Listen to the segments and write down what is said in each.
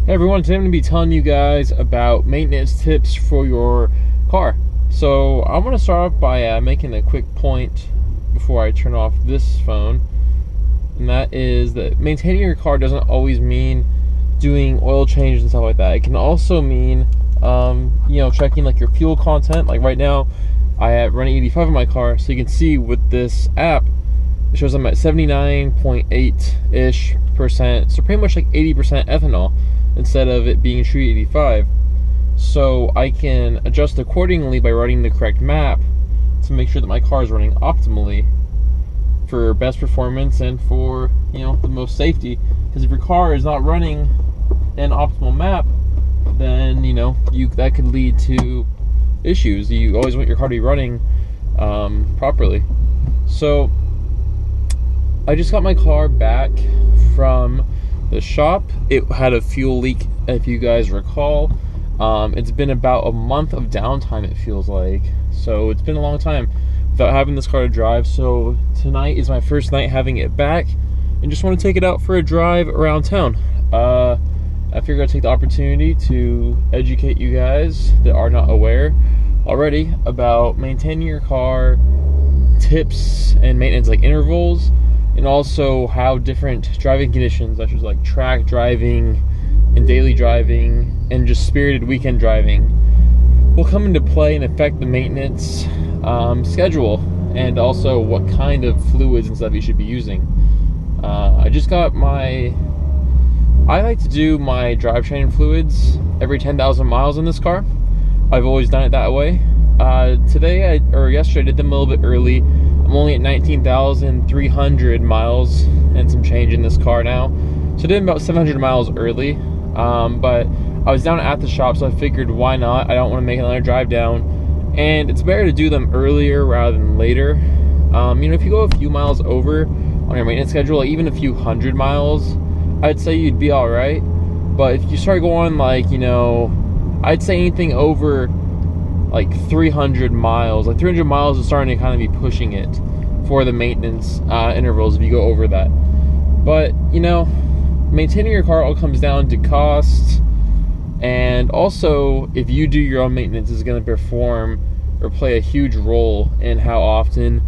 Hey everyone, today I'm going to be telling you guys about maintenance tips for your car. So I'm going to start off by making a quick point before I turn off this phone, and that is that maintaining your car doesn't always mean doing oil changes and stuff like that. It can also mean checking like your fuel content. Like right now I have running 85 in my car, so you can see with this app it shows I'm at 79.8-ish percent, so pretty much like 80% ethanol instead of it being true 85. So I can adjust accordingly by running the correct map to make sure that my car is running optimally for best performance and for the most safety. Because if your car is not running an optimal map, then that could lead to issues. You always want your car to be running properly. So I just got my car back from the shop. It had a fuel leak, if you guys recall. It's been about a month of downtime, it feels like. So it's been a long time without having this car to drive. So tonight is my first night having it back and just want to take it out for a drive around town. I figured I'd take the opportunity to educate you guys that are not aware already about maintaining your car, tips and maintenance like intervals, and also how different driving conditions such as like track driving and daily driving and just spirited weekend driving will come into play and affect the maintenance schedule, and also what kind of fluids and stuff you should be using. I like to do my drivetrain fluids every 10,000 miles in this car. I've always done it that way. Yesterday I did them a little bit early. I'm only at 19,300 miles and some change in this car now. So I did about 700 miles early. But I was down at the shop, so I figured why not? I don't want to make another drive down. And it's better to do them earlier rather than later. If you go a few miles over on your maintenance schedule, like even a few hundred miles, I'd say you'd be alright. But if you start going I'd say anything over like 300 miles. Like 300 miles is starting to kind of be pushing it for the maintenance intervals if you go over that. But, maintaining your car all comes down to cost, and also if you do your own maintenance is going to perform or play a huge role in how often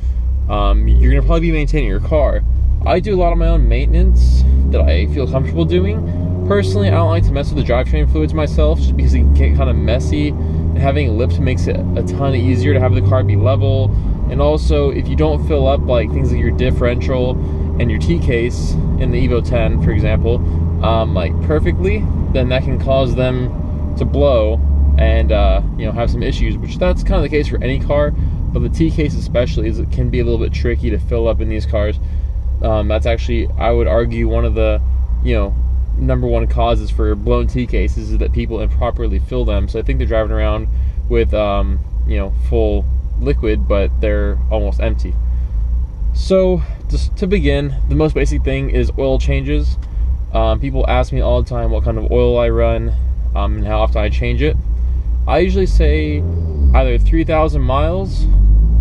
you're going to probably be maintaining your car. I do a lot of my own maintenance that I feel comfortable doing. Personally, I don't like to mess with the drivetrain fluids myself just because it can get kind of messy, and having lips makes it a ton easier to have the car be level. And also, if you don't fill up like things like your differential and your T-case in the EVO 10, for example, perfectly, then that can cause them to blow and have some issues, which that's kind of the case for any car, but the T-case especially it can be a little bit tricky to fill up in these cars. That's actually, I would argue, one of the number one causes for blown T-cases is that people improperly fill them. So I think they're driving around with full liquid, but they're almost empty. So just to begin, the most basic thing is oil changes. People ask me all the time what kind of oil I run and how often I change it. I usually say either 3,000 miles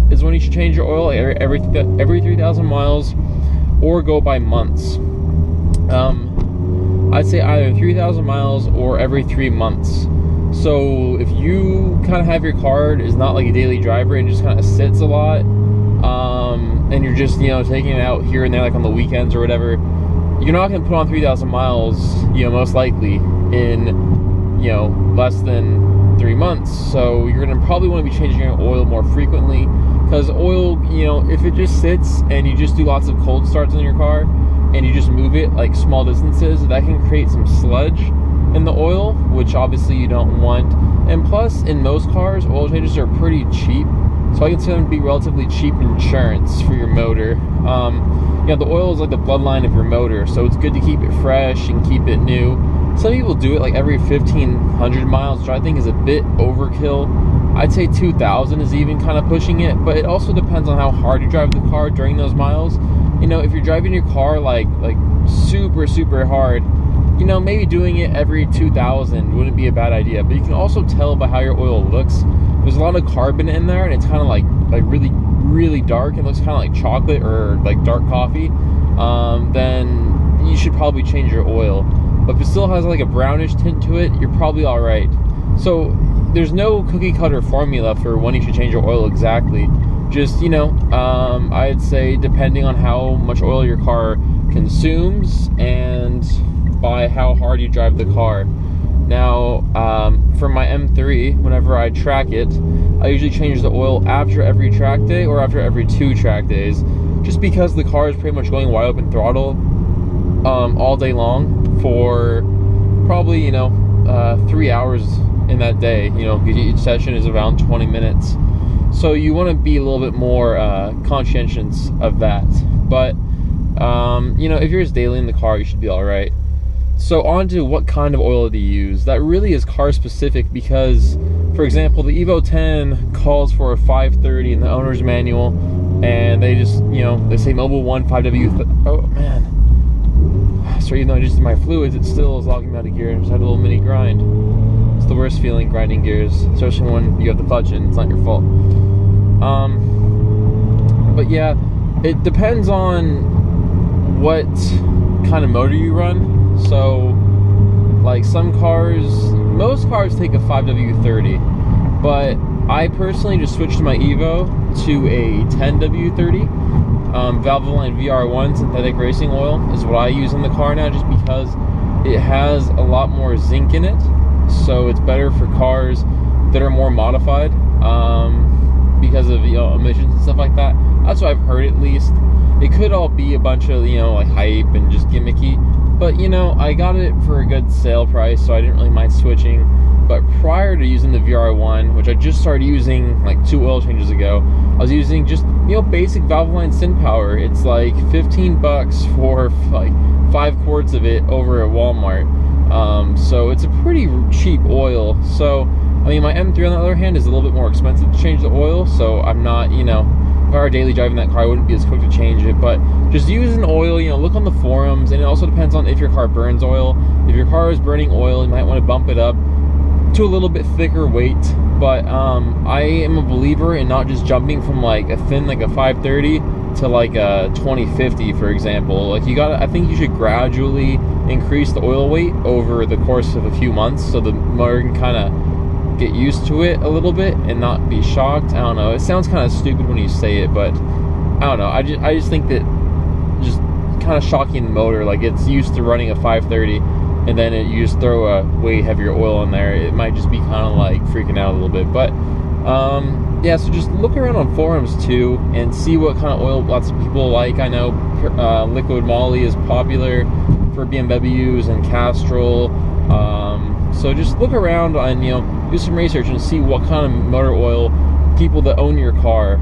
is when you should change your oil, every 3,000 miles, or go by months. I'd say either 3,000 miles or every 3 months. So if you kind of have your car is not like a daily driver and just kind of sits a lot, and you're just taking it out here and there like on the weekends or whatever, you're not going to put on 3,000 miles most likely in less than 3 months. So you're going to probably want to be changing your oil more frequently, because oil, if it just sits and you just do lots of cold starts on your car and you just move it like small distances, that can create some sludge in the oil, which obviously you don't want. And plus, in most cars, oil changes are pretty cheap, so I consider them to be relatively cheap insurance for your motor. The oil is like the bloodline of your motor, so it's good to keep it fresh and keep it new. Some people do it like every 1,500 miles, which I think is a bit overkill. I'd say 2,000 is even kind of pushing it, but it also depends on how hard you drive the car during those miles. If you're driving your car like super, super hard, maybe doing it every 2,000 wouldn't be a bad idea. But you can also tell by how your oil looks. There's a lot of carbon in there, and it's kind of like really, really dark. It looks kind of like chocolate or like dark coffee. Then you should probably change your oil. But if it still has like a brownish tint to it, you're probably all right. So there's no cookie cutter formula for when you should change your oil exactly. Just, you know, I'd say depending on how much oil your car consumes and by how hard you drive the car. Now, for my M3, whenever I track it, I usually change the oil after every track day or after every 2 track days, just because the car is pretty much going wide open throttle all day long for probably, you know, 3 hours in that day. You know, each session is around 20 minutes. So you want to be a little bit more conscientious of that. But, you know, if you're just daily in the car, you should be all right. So on to what kind of oil do you use. That really is car specific because, for example, the EVO 10 calls for a 530 in the owner's manual, and they just, you know, they say Mobil 1 5W. Oh man. So even though I just did my fluids, it still is logging me out of gear. I just had a little mini grind. It's the worst feeling, grinding gears, especially when you have the clutch in. It's not your fault. But yeah, it depends on what kind of motor you run. So, like some cars, most cars take a 5W30, but I personally just switched my EVO to a 10W30. Valvoline VR1 synthetic racing oil is what I use in the car now, just because it has a lot more zinc in it. So it's better for cars that are more modified, because of, you know, emissions and stuff like that. That's what I've heard, at least. It could all be a bunch of, you know, like hype and just gimmicky. But, you know, I got it for a good sale price, so I didn't really mind switching. But prior to using the VR1, which I just started using like 2 oil changes ago, I was using just, you know, basic Valvoline Syn Power. It's like $15 for like 5 quarts of it over at Walmart. So it's a pretty cheap oil. So, I mean, my M3 on the other hand is a little bit more expensive to change the oil, so I'm not, you know, if I were daily driving that car, I wouldn't be as quick to change it. But just use an oil, you know, look on the forums, and it also depends on if your car burns oil. If your car is burning oil, you might want to bump it up to a little bit thicker weight. But I am a believer in not just jumping from like a thin, like a 530 to like a 2050, for example. Like I think you should gradually increase the oil weight over the course of a few months, so the motor can kind of get used to it a little bit and not be shocked. I don't know, it sounds kind of stupid when you say it, but I don't know, I just think that just kind of shocking the motor, like it's used to running a 530 and then you just throw a way heavier oil in there, it might just be kind of like freaking out a little bit. But yeah, so just look around on forums too and see what kind of oil lots of people like. I know liquid moly is popular for BMWs and Castrol. So just look around and, you know, do some research and see what kind of motor oil people that own your car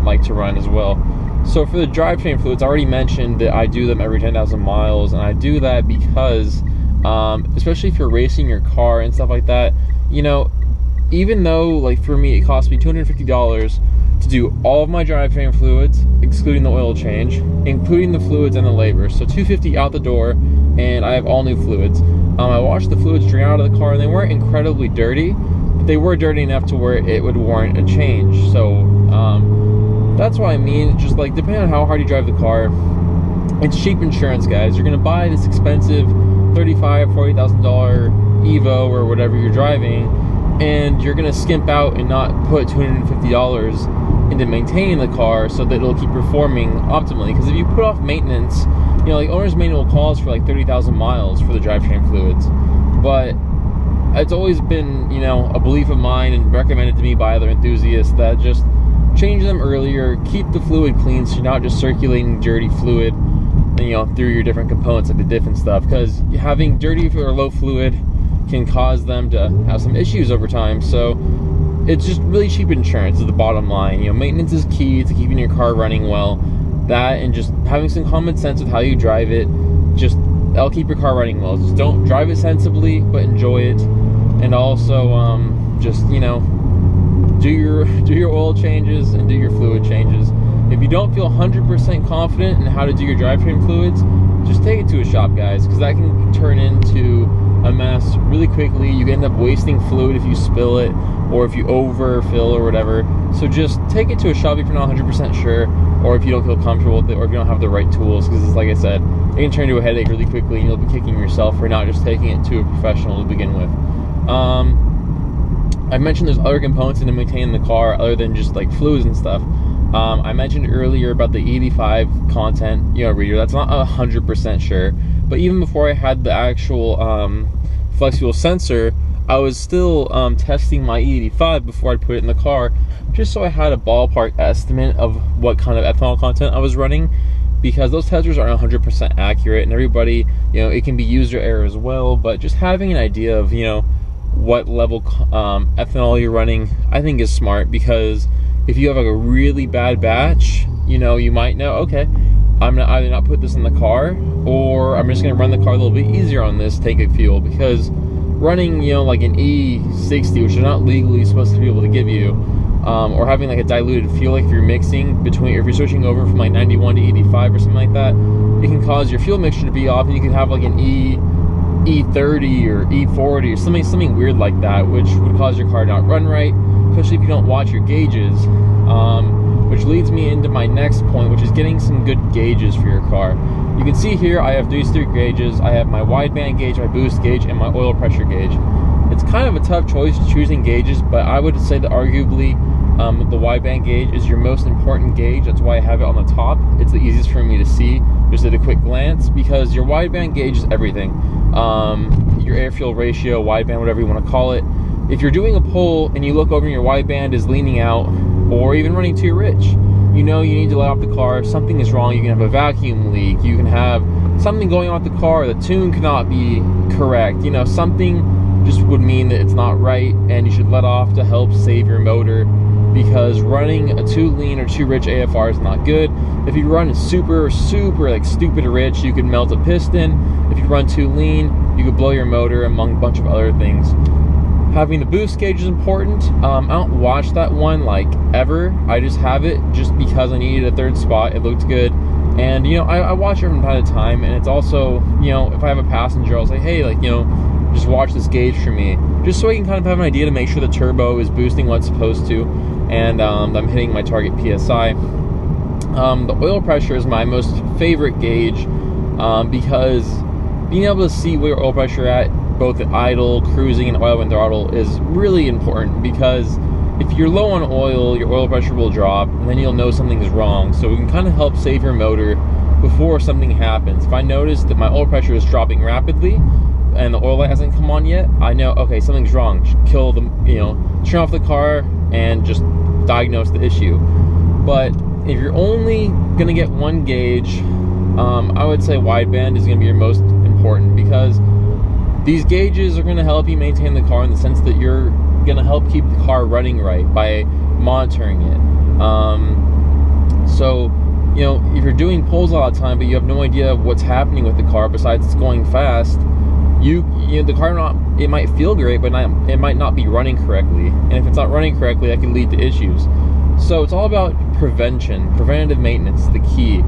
like to run as well. So for the drivetrain fluids, I already mentioned that I do them every 10,000 miles, and I do that because, especially if you're racing your car and stuff like that, you know, even though, like for me, it cost me $250 to do all of my drivetrain fluids, excluding the oil change, including the fluids and the labor. So $250 out the door, and I have all new fluids. I washed the fluids drain out of the car, and they weren't incredibly dirty, but they were dirty enough to where it would warrant a change. So that's what I mean. Just like, depending on how hard you drive the car, it's cheap insurance, guys. You're gonna buy this expensive $35,000, $40,000 EVO or whatever you're driving, and you're gonna skimp out and not put $250 into maintaining the car so that it'll keep performing optimally. Because if you put off maintenance, you know, like owner's manual calls for like 30,000 miles for the drivetrain fluids, but it's always been, you know, a belief of mine and recommended to me by other enthusiasts that just change them earlier, keep the fluid clean so you're not just circulating dirty fluid, you know, through your different components like the diff and stuff, because having dirty or low fluid can cause them to have some issues over time. So it's just really cheap insurance is the bottom line. You know, maintenance is key to keeping your car running well. That and just having some common sense with how you drive it, just that'll keep your car running well. Just don't drive it sensibly, but enjoy it. And also just, you know, do your oil changes and do your fluid changes. If you don't feel 100% confident in how to do your drivetrain fluids, just take it to a shop, guys, because that can turn into a mess really quickly. You can end up wasting fluid if you spill it or if you overfill or whatever. So just take it to a shop if you're not 100% sure, or if you don't feel comfortable with it, or if you don't have the right tools, because it's like I said, it can turn into a headache really quickly, and you'll be kicking yourself for not just taking it to a professional to begin with. I mentioned there's other components in maintaining the car other than just like fluids and stuff. I mentioned earlier about the 85 content, reader. That's not 100% sure, but even before I had the actual flex fuel sensor, I was still testing my E85 before I'd put it in the car, just so I had a ballpark estimate of what kind of ethanol content I was running, because those testers aren't 100% accurate, and everybody, it can be user error as well, but just having an idea of, what level ethanol you're running, I think is smart, because if you have like a really bad batch, you might know, okay, I'm gonna either not put this in the car, or I'm just gonna run the car a little bit easier on this tank of fuel, because running, like an E60, which you're not legally supposed to be able to give you, or having like a diluted fuel, like if you're mixing between, if you're switching over from like 91 to 85 or something like that, it can cause your fuel mixture to be off, and you can have like an E30 or E40 or something weird like that, which would cause your car to not run right, especially if you don't watch your gauges. Which leads me into my next point, which is getting some good gauges for your car. You can see here I have these three gauges. I have my wideband gauge, my boost gauge, and my oil pressure gauge. It's kind of a tough choice choosing gauges, but I would say that arguably the wideband gauge is your most important gauge. That's why I have it on the top. It's the easiest for me to see just at a quick glance, because your wideband gauge is everything. Your air-fuel ratio, wideband, whatever you want to call it. If you're doing a pull and you look over and your wideband is leaning out, or even running too rich, you need to let off the car. Something is wrong. You can have a vacuum leak. You can have something going on with the car. The tune cannot be correct. Something just would mean that it's not right, and you should let off to help save your motor, because running a too lean or too rich AFR is not good. If you run super like stupid rich, you could melt a piston. If you run too lean, you could blow your motor, among a bunch of other things. Having the boost gauge is important. I don't watch that one like ever. I just have it just because I needed a third spot. It looked good, and I watch it from time to time. And it's also, if I have a passenger, I'll say, hey, just watch this gauge for me, just so I can kind of have an idea to make sure the turbo is boosting what it's supposed to, and I'm hitting my target PSI. The oil pressure is my most favorite gauge, because being able to see where your oil pressure at, both at idle, cruising, and oil and throttle, is really important, because if you're low on oil, your oil pressure will drop, and then you'll know something's wrong. So we can kind of help save your motor before something happens. If I notice that my oil pressure is dropping rapidly and the oil light hasn't come on yet, I know, okay, something's wrong. Kill the, turn off the car and just diagnose the issue. But if you're only gonna get one gauge, I would say wideband is gonna be your most important, because these gauges are going to help you maintain the car in the sense that you're going to help keep the car running right by monitoring it. So, if you're doing pulls all the time, but you have no idea what's happening with the car besides it's going fast, the car it might feel great, but it might not be running correctly. And if it's not running correctly, that can lead to issues. So it's all about prevention. Preventative maintenance is the key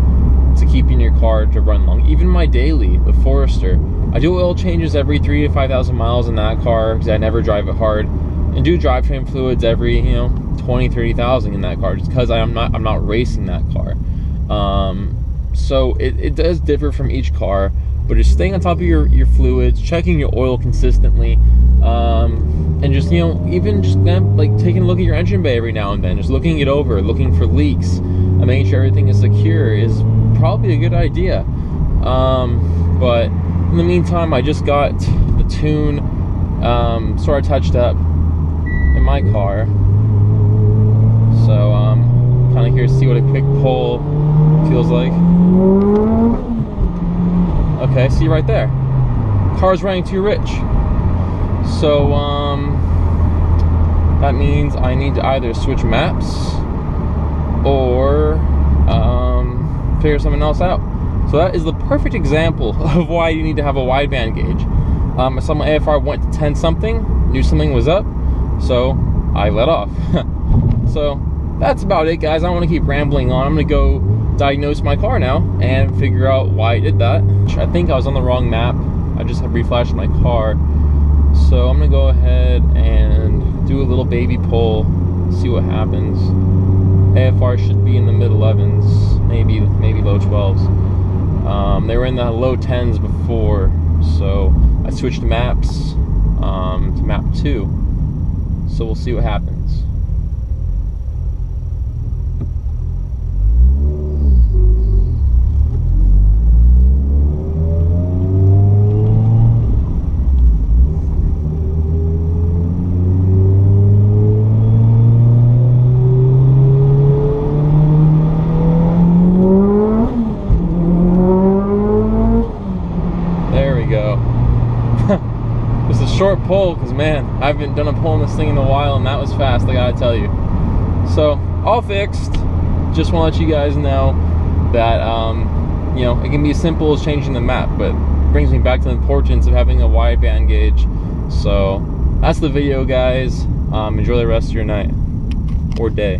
to keeping your car to run long. Even my daily, the Forester, I do oil changes every 3,000 to 5,000 miles in that car, because I never drive it hard, and do drivetrain fluids every 20,000 to 30,000 in that car, just because I'm not racing that car. So it does differ from each car, but just staying on top of your fluids, checking your oil consistently, and just even just like taking a look at your engine bay every now and then, just looking it over, looking for leaks, and making sure everything is secure is probably a good idea. But in the meantime, I just got the tune sort of touched up in my car, so kind of here to see what a quick pull feels like. Okay, see right there, car's running too rich, so that means I need to either switch maps or figure something else out. So that is the perfect example of why you need to have a wideband gauge. I saw my AFR went to 10 something, knew something was up, so I let off. So that's about it, guys. I don't want to keep rambling on. I'm going to go diagnose my car now and figure out why I did that. I think I was on the wrong map. I just have reflashed my car. So I'm going to go ahead and do a little baby pull, see what happens. AFR should be in the mid 11s, maybe low 12s. They were in the low 10s before, so I switched maps to map 2. So we'll see what happens. It was a short pull because, man, I haven't done a pull in this thing in a while, and that was fast, I gotta tell you. So, all fixed. Just want to let you guys know that, you know, it can be as simple as changing the map, but it brings me back to the importance of having a wideband gauge. So, that's the video, guys. Enjoy the rest of your night or day.